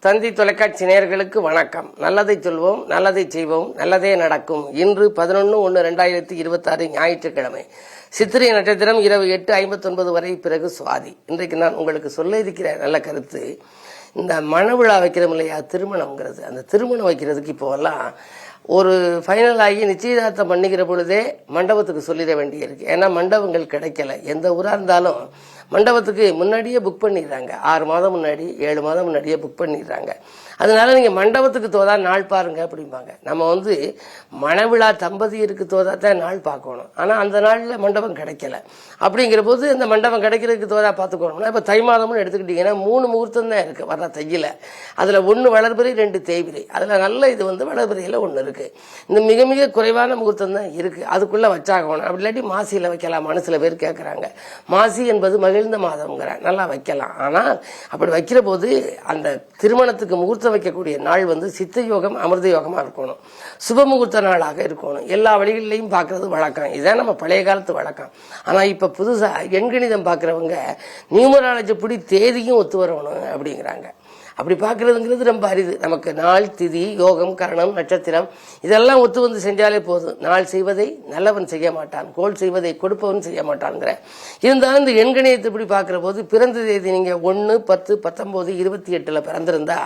தந்தி தொலைக்காட்சி நேயர்களுக்கு வணக்கம். நல்லதை சொல்வோம், நல்லதை செய்வோம், நல்லதே நடக்கும். இன்று 11/1/2026 ஞாயிற்றுக்கிழமை. சித்திரை நட்சத்திரம் இரவு 8:59 வரை, பிறகு சுவாதி. இன்றைக்கு நான் உங்களுக்கு சொல்ல இருக்கிற நல்ல கருத்து, இந்த மணவிழா வைக்கிறோம் இல்லையா, திருமணம்ங்கிறது. அந்த திருமணம் வைக்கிறதுக்கு இப்போவெல்லாம் ஒரு ஃபைனல் ஆகி நிச்சயதார்த்தம் பண்ணிக்கிற பொழுதே மண்டபத்துக்கு சொல்லிட வேண்டியிருக்கு. ஏன்னா மண்டபங்கள் கிடைக்கல. எந்த ஊராக இருந்தாலும் மண்டபத்துக்கு முன்னாடியே புக் பண்ணிடுறாங்க. 6 மாதம் முன்னாடி 7 மாதம் முன்னாடியே புக் பண்ணிடுறாங்க. அதனால நீங்கள் மண்டபத்துக்கு தோதா நாள் பாருங்க அப்படிம்பாங்க. நம்ம மணவிழா தம்பதியருக்கு தோதா தான் நாள் பார்க்கணும். ஆனால் அந்த நாளில் மண்டபம் கிடைக்கல. அப்படிங்கிற போது இந்த மண்டபம் கிடைக்கிறதுக்கு தோதா பார்த்துக்கணும்னா இப்போ தை மாதம்னு எடுத்துக்கிட்டிங்கன்னா 3 முகூர்த்தம் தான் இருக்குது வர்ற தையில். அதில் 1 வளர்பிறை 2 தேய்பிறை. அதில் நல்ல இது வளர்பிறையில் 1 இருக்குது. இந்த மிக மிக குறைவான முகூர்த்தம் தான் இருக்குது. அதுக்குள்ளே வச்சாகணும். அப்படி இல்லாட்டி மாசியில் வைக்கலாமான்னு சில பேர் கேட்குறாங்க. மாசி என்பது மகிழ்ந்த மாதம்ங்கிற நல்லா வைக்கலாம். ஆனால் அப்படி வைக்கிற போது அந்த திருமணத்துக்கு முகூர்த்தம் வைக்கக்கூடிய நாள் சித்த யோகம் அமிர்த யோகமா இருக்கணும். சுப முகூர்த்த நாளாக இருக்கணும். எல்லா வழிகளிலையும் பார்க்கறது வழக்கம். இதுதான் நம்ம பழைய காலத்து வழக்கம். ஆனா இப்ப புதுசா எண்கணிதம் பார்க்கறவங்க நியூமராலஜி படி தேதியும் ஒத்து வரணும் அப்படிங்கிறாங்க. அப்படி பார்க்கறதுங்கிறது ரொம்ப அரிது. நமக்கு நாள், திதி, யோகம், கரணம், நட்சத்திரம் இதெல்லாம் ஒத்து செஞ்சாலே போதும். நாள் செய்வதை நல்லவன் செய்ய மாட்டான், கோள் செய்வதை கொடுப்பவன் செய்ய மாட்டான்ங்கிற. இருந்தாலும் இந்த எண்கணியத்தை இப்படி பார்க்கிற போது பிறந்த தேதி நீங்க 1, 10, 19, 28 பிறந்திருந்தா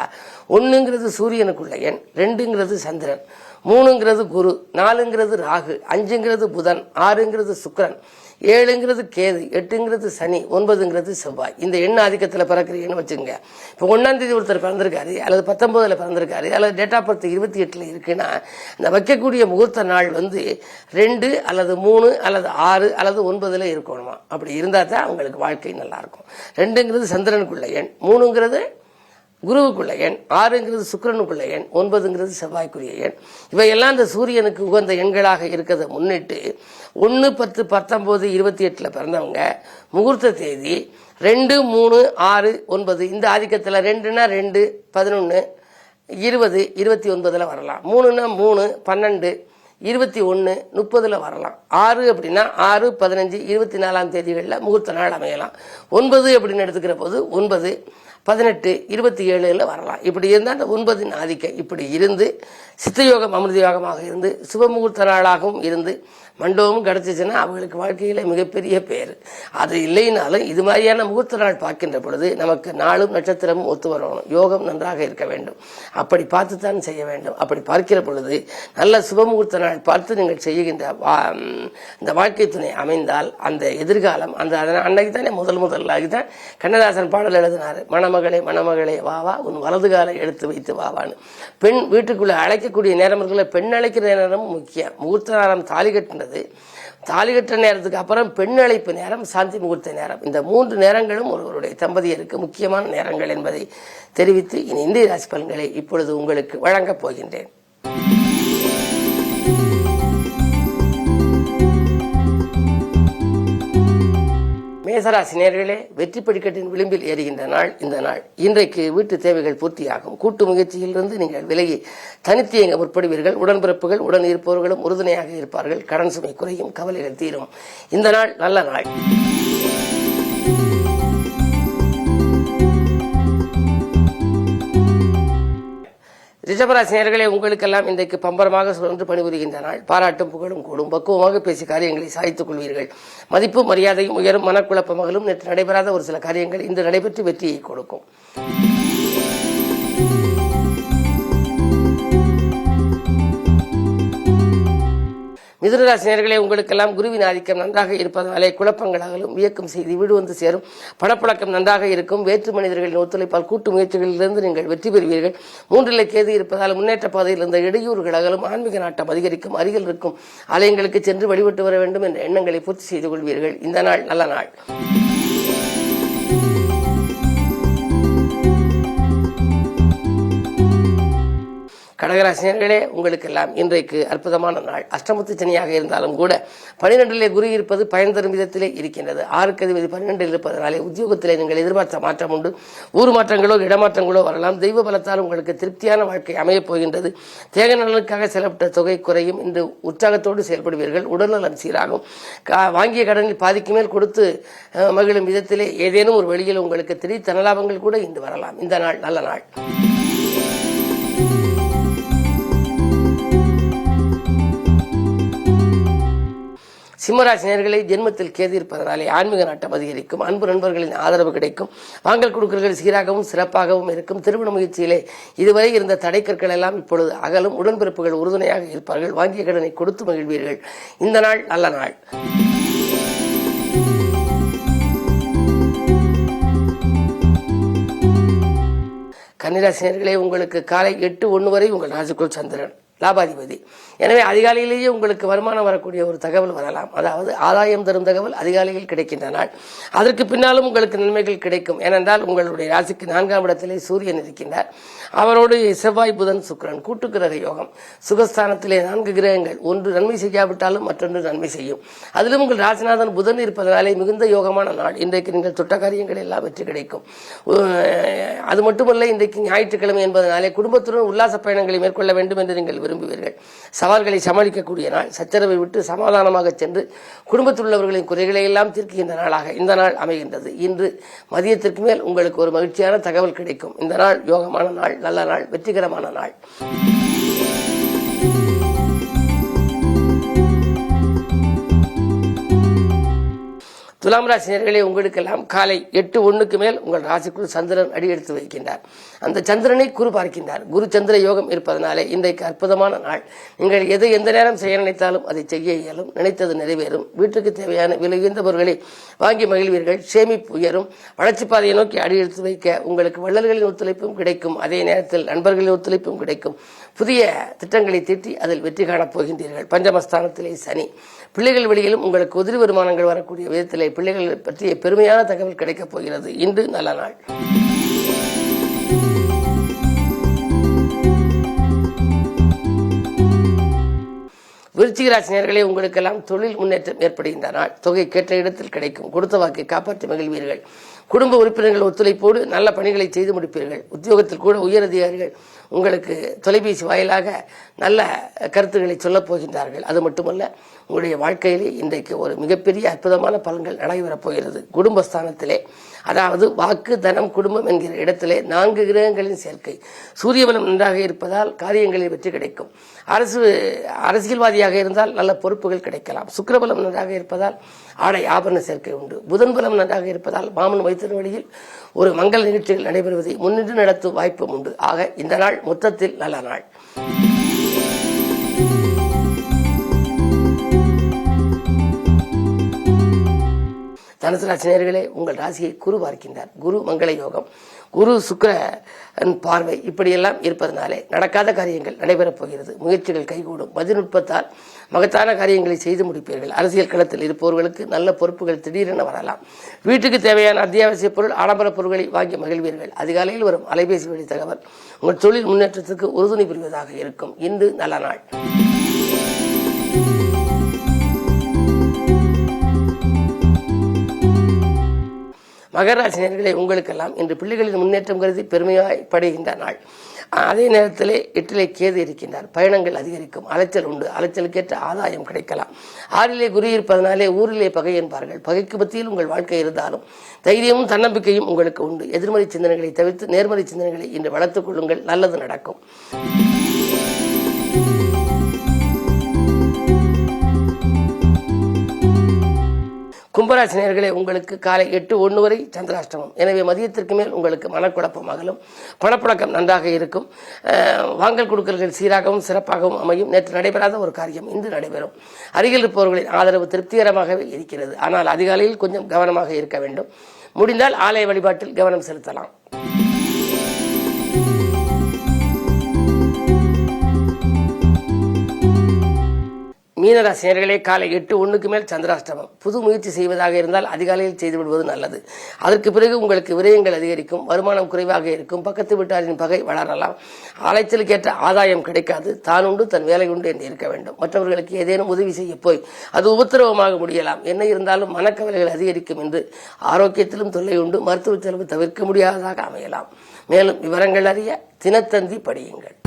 1ங்கிறது சூரியனுக்குள்ள எண், 2ங்கிறது சந்திரன், 3ங்கிறது குரு, 4ங்கிறது ராகு, 5ங்கிறது புதன், 6ங்கிறது சுக்கிரன், 7ங்கிறது கேது, 8ங்கிறது சனி, 9ங்கிறது செவ்வாய். இந்த எண் ஆதிக்கத்தில் பிறக்கிறீங்கன்னு வச்சுங்க. இப்போ 1ஆம் தேதி ஒருத்தர் பிறந்திருக்காரு, அல்லது 19 பிறந்திருக்காரு, அல்லது டேட் ஆஃப் பர்த் 28 இருக்குன்னா இந்த வைக்கக்கூடிய முகூர்த்த நாள் 2 அல்லது 3 அல்லது 6 அல்லது 9 இருக்கணுமா. அப்படி இருந்தால் தான் அவங்களுக்கு வாழ்க்கை நல்லா இருக்கும். 2ங்கிறது சந்திரனுக்குள்ள எண், 3ங்கிறது குருவுக்குள்ள எண், 6ங்கிறது சுக்கிரனுக்குள்ள எண், 9ங்கிறது செவ்வாய்க்குரிய எண். இவையெல்லாம் இந்த சூரியனுக்கு உகந்த எண்களாக இருக்கிறத முன்னிட்டு 1, 10, 19, 28 பிறந்தவங்க முகூர்த்த தேதி 2, 3, 6, 9. இந்த ஆதிக்கத்தில் 2னா 2, 11, 20, 29 வரலாம். 3னா 3, 12, 21, 30 வரலாம். 6 அப்படின்னா 6, 15, 24 தேதிகளில் முகூர்த்த நாள் அமையலாம். 9 அப்படின்னு எடுத்துக்கிற போது 9, 18, 27 வரலாம். இப்படி இருந்தால் அந்த 9 ஆதிக்கம் இப்படி இருந்து சித்தயோகம் அமிர்த யோகமாக இருந்து சுப முகூர்த்த நாளாகவும் இருந்து மண்டபமும் கிடைச்சிச்சுன்னா அவங்களுக்கு வாழ்க்கையில மிகப்பெரிய பேர். அது இல்லைனாலும் இது மாதிரியான முகூர்த்த நாள் பார்க்கின்ற பொழுது நமக்கு நாளும் நட்சத்திரமும் ஒத்து வரணும். யோகம் நன்றாக இருக்க வேண்டும். அப்படி பார்த்துத்தான் செய்ய வேண்டும். அப்படி பார்க்கிற பொழுது நல்ல சுப முகூர்த்த நாள் பார்த்து நீங்கள் செய்கின்ற இந்த வாழ்க்கை துணை அமைந்தால் அந்த எதிர்காலம் அன்னைக்கு தானே முதலாகி தான் கண்ணதாசன் பாடல் எழுதினார். மணமகளே மணமகளே வாவா உன் வலது காலை எடுத்து வைத்து வாவான்னு. பெண் வீட்டுக்குள்ள அழைக்கக்கூடிய நேரம் இருக்குல்ல, பெண் அழைக்கிற நேரமும் முக்கியம். முகூர்த்த நேரம் தாலி கட்டினது, தாலி கட்ட நேரத்துக்கு அப்புறம் பெண் அழைப்பு நேரம், சாந்தி முகூர்த்த நேரம். இந்த 3 நேரங்களும் ஒருவருடைய தம்பதியருக்கு முக்கியமான நேரங்கள் என்பதை தெரிவித்து இன்றைய ராசி பலன்களை இப்பொழுது உங்களுக்கு வழங்கப் போகின்றேன். மேசராசி நேயர்களே, வெற்றி படிக்கட்டின் விளிம்பில் ஏறுகின்ற நாள் இந்த நாள். இன்றைக்கு வீட்டு தேவைகள் பூர்த்தியாகும். கூட்டு முயற்சியிலிருந்து நீங்கள் விலகி தனித்து இயங்க முற்படுவீர்கள். உடன்பிறப்புகள் உடன் இருப்பவர்களும் உறுதுணையாக இருப்பார்கள். கடன் சுமை குறையும், கவலைகள் தீரும். இந்த நாள் நல்ல நாள். ரிஷபராசி நேயர்களே, உங்களுக்கெல்லாம் இன்றைக்கு பம்பரமாக சுழன்று பணிபுரிகின்ற நாள். பாராட்டும் புகழும் கூடும். பக்குவமாக பேசி காரியங்களை சாதித்துக் கொள்வீர்கள். மதிப்பு மரியாதையும் உயரும். மனக்குழப்பங்களும் நேற்று நடைபெறாத ஒரு சில காரியங்கள் இன்று நடைபெற்று வெற்றியை கொடுக்கும். மிதுனராசி நேயர்களே, உங்களுக்கெல்லாம் குருவின் ஆதிக்கம் நன்றாக இருப்பதாலே குழப்பங்கள் அகலும். வியக்கும் செய்தி வீடு சேரும். பணப்புழக்கம் நன்றாக இருக்கும். வேற்று மனிதர்களின் ஒத்துழைப்பால் கூட்டு முயற்சிகளிலிருந்து நீங்கள் வெற்றி பெறுவீர்கள். 3 கேது இருப்பதால் முன்னேற்ற பாதையில் இருந்த இடையூறுகள் அகலும். ஆன்மீக நாட்டம் அதிகரிக்கும். அருகில் இருக்கும் ஆலயங்களுக்கு சென்று வழிபட்டு வர வேண்டும் என்ற எண்ணங்களை பூர்த்தி செய்து கொள்வீர்கள். இந்த நாள் நல்ல நாள். கடகராசினியர்களே, உங்களுக்கெல்லாம் இன்றைக்கு அற்புதமான நாள். அஷ்டமத்து சனியாக இருந்தாலும் கூட 12 குரு இருப்பது பயன் தரும் விதத்திலே இருக்கின்றது. 6க்கு அதிபதி 12 இருப்பதனாலே உத்தியோகத்திலே நீங்கள் எதிர்பார்த்த மாற்றம் உண்டு. ஊர் மாற்றங்களோ இடமாற்றங்களோ வரலாம். தெய்வ பலத்தால் உங்களுக்கு திருப்தியான வாழ்க்கை அமையப் போகின்றது. தேக நலனுக்காக செலவிட்ட தொகை குறையும். இன்று உற்சாகத்தோடு செயல்படுவீர்கள். உடல்நலம் சீராகும். வாங்கிய கடனில் பாதிக்கு மேல் கொடுத்து மகிழும் விதத்திலே ஏதேனும் ஒரு வழியில் உங்களுக்கு திடீர் தனலாபங்கள் கூட இன்று வரலாம். இந்த நாள் நல்ல நாள். சிம்மராசி நேயர்களே, ஜென்மத்தில் கேது இருப்பதனாலே ஆன்மீக நாட்டம் அதிகரிக்கும். அன்பு நண்பர்களின் ஆதரவு கிடைக்கும். வாங்கல் கொடுக்கல்கள் சீராகவும் சிறப்பாகவும் இருக்கும். திருமண முயற்சியிலே இதுவரை இருந்த தடைக்கற்கள் எல்லாம் இப்பொழுது அகலும். உடன்பிறப்புகள் உறுதுணையாக இருப்பார்கள். வாங்கிய கடனை கொடுத்து மகிழ்வீர்கள். இந்த நாள் நல்ல நாள். கன்னிராசி நேயர்களே, உங்களுக்கு காலை 8:01 வரை உங்கள் ராசிக்குள் சந்திரன் லாபாதிபதி. எனவே அதிகாலையிலேயே உங்களுக்கு வருமானம் வரக்கூடிய ஒரு தகவல் வரலாம். அதாவது ஆதாயம் தரும் தகவல் அதிகாலையில் கிடைக்கின்ற நாள். அதற்கு பின்னாலும் உங்களுக்கு நன்மைகள் கிடைக்கும். ஏனென்றால் உங்களுடைய ராசிக்கு 4ஆம் இடத்திலே சூரியன் இருக்கின்றார். அவரோடு செவ்வாய், புதன், சுக்கிரன் கூட்டு கிரக யோகம். சுகஸ்தானத்திலே 4 கிரகங்கள், ஒன்று நன்மை செய்யாவிட்டாலும் மற்றொன்று நன்மை செய்யும். அதிலும் உங்கள் ராசிநாதன் புதன் இருப்பதனாலே மிகுந்த யோகமான நாள். இன்றைக்கு நீங்கள் தொட்ட காரியங்கள் எல்லாம் வெற்றி கிடைக்கும். அது மட்டுமல்ல, இன்றைக்கு ஞாயிற்றுக்கிழமை என்பதனாலே குடும்பத்துடன் உல்லாச பயணங்களை மேற்கொள்ள வேண்டும் என்று நீங்கள் விரும்புவீர்கள். சவால்களை சமாளிக்கக்கூடிய நாள். சச்சரவை விட்டு சமாதானமாக சென்று குடும்பத்தில் உள்ளவர்களின் குறைகளை எல்லாம் தீர்க்கின்ற நாளாக இந்த நாள் அமைகின்றது. இன்று மதியத்திற்கு மேல் உங்களுக்கு ஒரு மகிழ்ச்சியான தகவல் கிடைக்கும். இந்த நாள் யோகமான நாள், நல்ல நாள், வெற்றிகரமான நாள். துலாம் ராசி நேயர்களே, உங்களுக்கெல்லாம் காலை 8:01 மேல் உங்கள் ராசிக்குள் சந்திரன் அடி எடுத்து வைக்கின்றார். அந்த சந்திரனை குரு பார்க்கின்றார். குரு சந்திர யோகம் இருப்பதனாலே இன்றைக்கு அற்புதமான நாள். நீங்கள் எதை எந்த நேரம் செய்ய நினைத்தாலும் அதை செய்ய இயலும். நினைத்தது நிறைவேறும். வீட்டுக்கு தேவையான விலை உயர்ந்த பொருட்களை வாங்கி மகிழ்வீர்கள். சேமிப்பு உயரும். வளர்ச்சி பாதையை நோக்கி அடி எடுத்து வைக்க உங்களுக்கு வள்ளல்களின் ஒத்துழைப்பும் கிடைக்கும். அதே நேரத்தில் நண்பர்களின் ஒத்துழைப்பும் கிடைக்கும். புதிய திட்டங்களை தீட்டி அதில் வெற்றி காணப் போகின்றீர்கள். பஞ்சமஸ்தானத்திலே சனி. பிள்ளைகள் வழியிலும் உங்களுக்கு உதிரி வருமானங்கள் வரக்கூடிய விதத்திலே பிள்ளைகள் பற்றிய பெருமையான தகவல் கிடைக்கப் போகிறது. இன்று நல்ல நாள். விருச்சிக ராசி நேயர்களே, உங்களுக்கெல்லாம் தொழில் முன்னேற்றம் ஏற்படுகின்ற நாள். தொகை கேட்ட இடத்தில் கிடைக்கும். கொடுத்த வாக்கை காப்பாற்றி மகிழ்வீர்கள். குடும்ப உறுப்பினர்கள் ஒத்துழைப்போடு நல்ல பணிகளை செய்து முடிப்பீர்கள். உத்தியோகத்தில் கூட உயர் அதிகாரிகள் உங்களுக்கு தொலைபேசி வாயிலாக நல்ல கருத்துக்களை சொல்லப் போகின்றார்கள். அது மட்டுமல்ல, உங்களுடைய வாழ்க்கையிலே இன்றைக்கு ஒரு மிகப்பெரிய அற்புதமான பலன்கள் நடைபெறப் போகிறது. குடும்பஸ்தானத்திலே, அதாவது வாக்கு, தனம், குடும்பம் என்கிற இடத்திலே 4 கிரகங்களின் சேர்க்கை. சூரிய பலம் நன்றாக இருப்பதால் காரியங்களில் வெற்றி கிடைக்கும். அரசியல்வாதியாக இருந்தால் நல்ல பொறுப்புகள் கிடைக்கலாம். சுக்கிரபலம் நன்றாக இருப்பதால் ஆடை ஆபரண சேர்க்கை உண்டு. புதன் பலம் நன்றாக இருப்பதால் மாமன் வைத்திரு வழியில் ஒரு மங்கள நிகழ்ச்சிகள் நடைபெறுவதை முன்னின்று நடத்தும் வாய்ப்பும் உண்டு. ஆக இந்த நாள் மொத்தத்தில் நல்ல நாள். தனுசு ராசி நேயர்களே, உங்கள் ராசியை குரு பார்க்கின்றார். குரு மங்கள யோகம். குரு சுக்கிரன் பார்வை இப்படியெல்லாம் இருப்பதனாலே நடக்காத காரியங்கள் நடைபெறப் போகிறது. முயற்சிகள் கைகூடும். மதிநுட்பத்தால் மகத்தான காரியங்களை செய்து முடிப்பீர்கள். அரசியல் களத்தில் இருப்பவர்களுக்கு நல்ல பொறுப்புகள் திடீரென வரலாம். வீட்டுக்கு தேவையான அத்தியாவசிய பொருள், ஆடம்பர பொருட்களை வாங்கி மகிழ்வீர்கள். அதிகாலையில் வரும் அலைபேசி வழி தகவல் உங்கள் தொழில் முன்னேற்றத்துக்கு உறுதுணை புரிவதாக இருக்கும். இன்று நல்ல நாள். மகர ராசி நேயர்களே, உங்களுக்கெல்லாம் இன்று பிள்ளைகளின் முன்னேற்றம் கருதி பெருமைப்படுகின்ற நாள். அதே நேரத்திலே 8லே கேது இருக்கின்றார். பயணங்கள் அதிகரிக்கும். அலைச்சல் உண்டு. அலைச்சலுக்கேற்ற ஆதாயம் கிடைக்கலாம். 6லே குரு இருப்பதனாலே ஊரிலே பகை என்பார்கள். பகைக்கு மத்தியில் உங்கள் வாழ்க்கை இருந்தாலும் தைரியமும் தன்னம்பிக்கையும் உங்களுக்கு உண்டு. எதிர்மறை சிந்தனைகளை தவிர்த்து நேர்மறை சிந்தனைகளை இன்று வளர்த்துக் கொள்ளுங்கள். நல்லது நடக்கும். கும்பராசி நேயர்களே, உங்களுக்கு காலை 8:01 வரை சந்திராஷ்டமம். எனவே மதியத்திற்கு மேல் உங்களுக்கு மனக்குழப்பம் அகலும். பணப்புழக்கம் நன்றாக இருக்கும். வாங்கல் கொடுக்கல்கள் சீராகவும் சிறப்பாகவும் அமையும். நேற்று நடைபெறாத ஒரு காரியம் இன்று நடைபெறும். அருகில் இருப்பவர்களின் ஆதரவு திருப்திகரமாகவே இருக்கிறது. ஆனால் அதிகாலையில் கொஞ்சம் கவனமாக இருக்க வேண்டும். முடிந்தால் ஆலய வழிபாட்டில் கவனம் செலுத்தலாம். மீனராசி நேயர்களே, காலை 8:01 மேல் சந்திராஷ்டமம். புது முயற்சி செய்வதாக இருந்தால் அதிகாலையில் செய்துவிடுவது நல்லது. அதற்கு பிறகு உங்களுக்கு விரயங்கள் அதிகரிக்கும். வருமானம் குறைவாக இருக்கும். பக்கத்து வீட்டாரின் பகை வளரலாம். அலைச்சலுக்கேற்ற ஆதாயம் கிடைக்காது. தான் உண்டு தன் வேலை உண்டு என்று இருக்க வேண்டும். மற்றவர்களுக்கு ஏதேனும் உதவி செய்ய போய் அது உபத்திரவமாக முடியலாம். என்ன இருந்தாலும் மனக்கவலைகள் அதிகரிக்கும். என்று ஆரோக்கியத்திலும் தொல்லை உண்டு. மருத்துவ செலவு தவிர்க்க முடியாததாக அமையலாம். மேலும் விவரங்கள் அறிய தினத்தந்தி படியுங்கள்.